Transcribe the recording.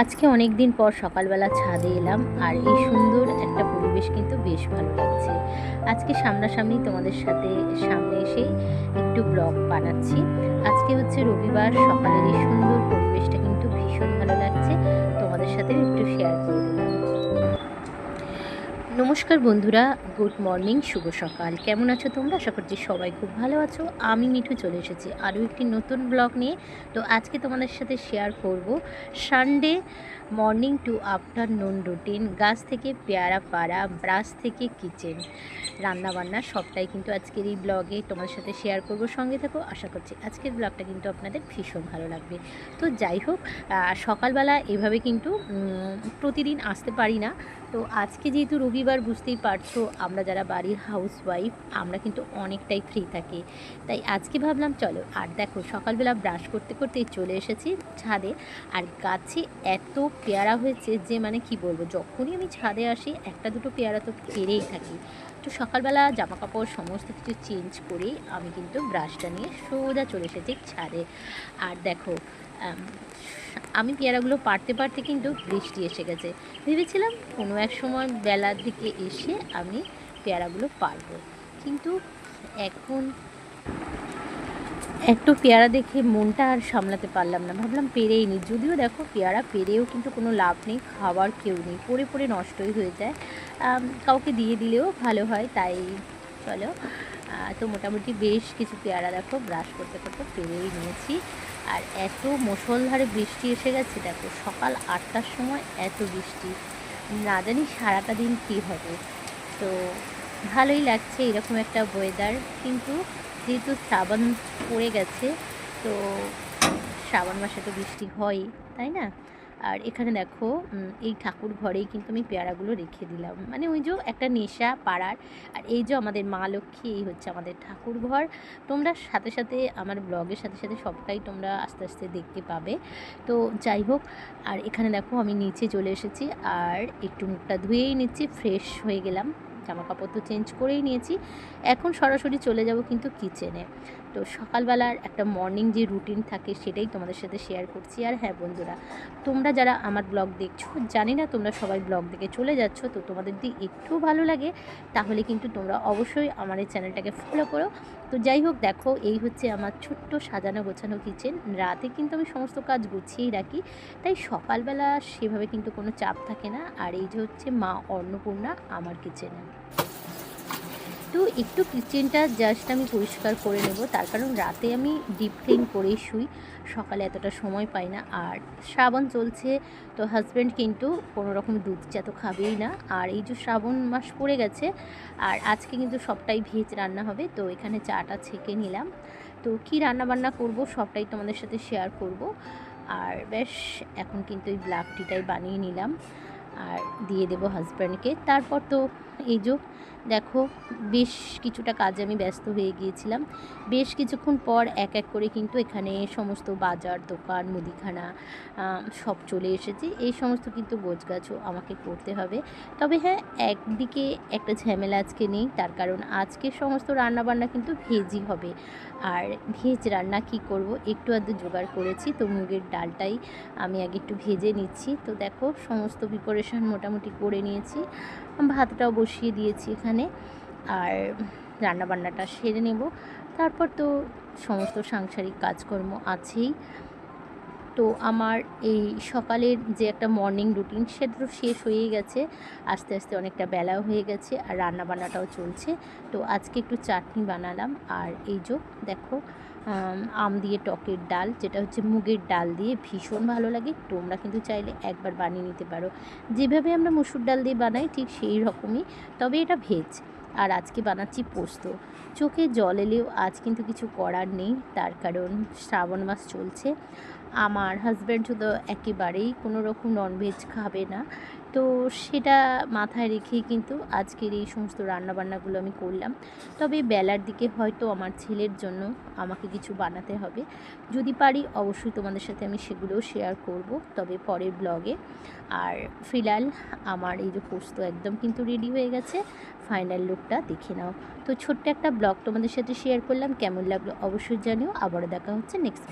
আজকে অনেক দিন পর সকালবেলা ছাদে এলাম, আর এই সুন্দর একটা পরিবেশ কিন্তু বেশ ভালো লাগছে। আজকে সামনাসামনি তোমাদের সাথে সামনে এসে একটু ব্লগ বানাচ্ছি। আজকে হচ্ছে রবিবার, সকালের এই সুন্দর পরিবেশটা কিন্তু ভীষণ ভালো লাগছে, তোমাদের সাথে একটু শেয়ার করে দিলাম। নমস্কার বন্ধুরা, গুড মর্নিং, শুভ সকাল। কেমন আছো তোমরা? আশা করছি সবাই খুব ভালো আছো। আমি মিঠু চলে এসেছি আরও একটি নতুন ব্লগ নিয়ে। তো আজকে তোমাদের সাথে শেয়ার করব Sunday morning to afternoon routine. গাছ থেকে পেয়ারা পাড়া, ব্রাশ থেকে কিচেন, রান্নাবান্না সবটাই কিন্তু আজকের এই ব্লগে তোমাদের সাথে শেয়ার করব। সঙ্গে থাকো, আশা করছি আজকের ব্লগটা কিন্তু আপনাদের ভীষণ ভালো লাগবে। তো যাই হোক, সকালবেলা এভাবে কিন্তু প্রতিদিন আসতে পারি না। তো আজকে যেহেতু রবিবার, বুঝতেই পারছো আমরা যারা বাড়ির হাউসওয়াইফ আমরা কিন্তু অনেকটাই ফ্রি থাকি। তাই আজকে ভাবলাম চলো। আর দেখো, সকালবেলা ব্রাশ করতে করতেই চলে এসেছি ছাদে। আর গাছে এত পেয়ারা হয়েছে যে মানে কি বলবো, যখনই আমি ছাদে আসি একটা দুটো পেয়ারা তো পেরেই থাকি। তো সকালবেলা জামাকাপড় সমস্ত কিছু চেঞ্জ করেই আমি কিন্তু ব্রাশটা নিয়ে সোজা চলে এসেছি ছাদে। আর দেখো, আমি পেয়ারাগুলো পাড়তে পারতে কিন্তু বৃষ্টি এসে গেছে। ভেবেছিলাম কোনো এক সময় বেলার দিকে এসে আমি পেয়ারাগুলো পারবো, কিন্তু এখন একটু পেয়ারা দেখে মনটা আর সামলাতে পারলাম না, ভাবলাম পেরেই নি। যদিও দেখো, পেয়ারা পেরেও কিন্তু কোনো লাভ নেই, খাবার কেউ নেই, পড়ে পড়ে নষ্টই হয়ে যায়। কাউকে দিয়ে দিলেও ভালো হয়, তাই চলো। তো মোটামুটি বেশ কিছু পেয়ারা দেখো ব্রাশ করতে করতে পেরেই নিয়েছি। আর এত মুষলধারে বৃষ্টি এসে গেছে, দেখো সকাল 8টার সময় এত বৃষ্টি, না জানি সারাটা দিন কী হবে। তো ভালোই লাগছে এরকম একটা ওয়েদার, কিন্তু যেহেতু শ্রাবণ পড়ে গেছে, তো শ্রাবণ মাসে তো বৃষ্টি হয়ই, তাই না? আর এখানে দেখো, এই ঠাকুর ঘরেই কিন্তু আমি পেয়ারাগুলো রেখে দিলাম, মানে ওই যে একটা নেশা পাড়ার। আর এই যে আমাদের মা লক্ষ্মী, এই হচ্ছে আমাদের ঠাকুর ঘর। তোমরা সাথে সাথে আমার ব্লগের সাথে সাথে সবটাই তোমরা আস্তে আস্তে দেখতে পাবে। তো যাই হোক, আর এখানে দেখো আমি নিচে চলে এসেছি, আর একটু মুখটা ধুয়েই নিচ্ছি, ফ্রেশ হয়ে গেলাম, জামা কাপড় তো চেঞ্জ করেই নিয়েছি। এখন সরাসরি চলে যাব কিন্তু কিচেনে। তো সকালবেলার একটা মর্নিং যে রুটিন থাকে সেটাই তোমাদের সাথে শেয়ার করছি। আর হ্যাঁ বন্ধুরা, তোমরা যারা আমার ব্লগ দেখছো, জানি না তোমরা সবাই ব্লগ দেখে চলে যাচ্ছ, তো তোমাদের যদি একটু ভালো লাগে তাহলে কিন্তু তোমরা অবশ্যই আমার এই চ্যানেলটাকে ফলো করো। তো যাই হোক, দেখো এই হচ্ছে আমার ছোট্ট সাজানো গোছানো কিচেন। রাতে কিন্তু আমি সমস্ত কাজ গুছিয়েই রাখি, তাই সকালবেলা সেভাবে কিন্তু কোনো চাপ থাকে না। আর এই যে হচ্ছে মা অন্নপূর্ণা আমার কিচেনে। তো একটু কিচেনটা জাস্ট আমি পরিষ্কার করে নেব, তার কারণ রাতে আমি ডিপ ক্লিন করেই শুই, সকালে এতটা সময় পাই না। আর শ্রাবণ চলছে, তো হাজব্যান্ড কিন্তু কোনো রকম দুধ চা তো খাবেই না। আর এই যে শ্রাবণ মাস পড়ে গেছে, আর আজকে কিন্তু সবটাই ভেজ রান্না হবে। তো এখানে চাটা ছেঁকে নিলাম। তো কী রান্নাবান্না করব সবটাই তোমাদের সাথে শেয়ার করব। আর বেশ, এখন কিন্তু এই ব্ল্যাক টিটাই বানিয়ে নিলাম আর দিয়ে দেবো হাজব্যান্ডকে। তারপর তো এই যে দেখো, বেশ কিছুটা কাজে আমি ব্যস্ত হয়ে গিয়েছিলাম। বেশ কিছুক্ষণ পর এক এক করে কিন্তু এখানে সমস্ত বাজার, দোকান, মুদিখানা সব চলে এসেছে। এই সমস্ত কিন্তু গোছগাছও আমাকে করতে হবে। তবে হ্যাঁ, একদিকে একটা ঝামেলা আজকে নেই, তার কারণ আজকে সমস্ত রান্নাবান্না কিন্তু ভেজই হবে। আর ভেজ রান্না কি করব, একটু আধটু জোগাড় করেছি। তো মুগের ডালটাই আমি আগে একটু ভেজে নিচ্ছি। তো দেখো, সমস্ত প্রিপারেশান মোটামুটি করে নিয়েছি, ভাতটাও বসিয়ে দিয়েছি এখানে। আর রান্নাবান্নাটা সেরে নেব, তারপর তো সমস্ত সাংসারিক কাজকর্ম আছেই। তো আমার এই সকালের যে একটা মর্নিং রুটিন সেটা তো শেষ হয়েই গেছে, আস্তে আস্তে অনেকটা বেলাও হয়ে গেছে, আর রান্নাবান্নাটাও চলছে। তো আজকে একটু চাটনি বানালাম। আর এই যে দেখো, আম দিয়ে টকের ডাল, যেটা হচ্ছে মুগের ডাল দিয়ে, ভীষণ ভালো লাগে। তোমরা কিন্তু চাইলে একবার বানিয়ে নিতে পারো, যেভাবে আমরা মসুর ডাল দিয়ে বানাই ঠিক সেই রকমই, তবে এটা ভেজ। আর আজকে বানাচ্ছি পোস্ত। চোখে জল এলেও আজ কিন্তু কিছু করার নেই, তার কারণ শ্রাবণ মাস চলছে। আমার হাজব্যান্ড তো একেবারেই কোনো রকম ননভেজ খাবে না, তো সেটা মাথায় রেখেই কিন্তু আজকের এই সমস্ত রান্নাবান্নাগুলো আমি করলাম। তবে বেলার দিকে হয়তো আমার ছেলের জন্য আমাকে কিছু বানাতে হবে, যদি পারি অবশ্যই তোমাদের সাথে আমি সেগুলোও শেয়ার করব, তবে পরের ব্লগে। আর ফিলহাল আমার এই যে পোস্ত একদম কিন্তু রেডি হয়ে গেছে, ফাইনাল লুকটা দেখে নাও। তো ছোট্ট একটা ব্লগ তোমাদের সাথে শেয়ার করলাম, কেমন লাগলো অবশ্যই জানিও। আবারও দেখা হচ্ছে নেক্সট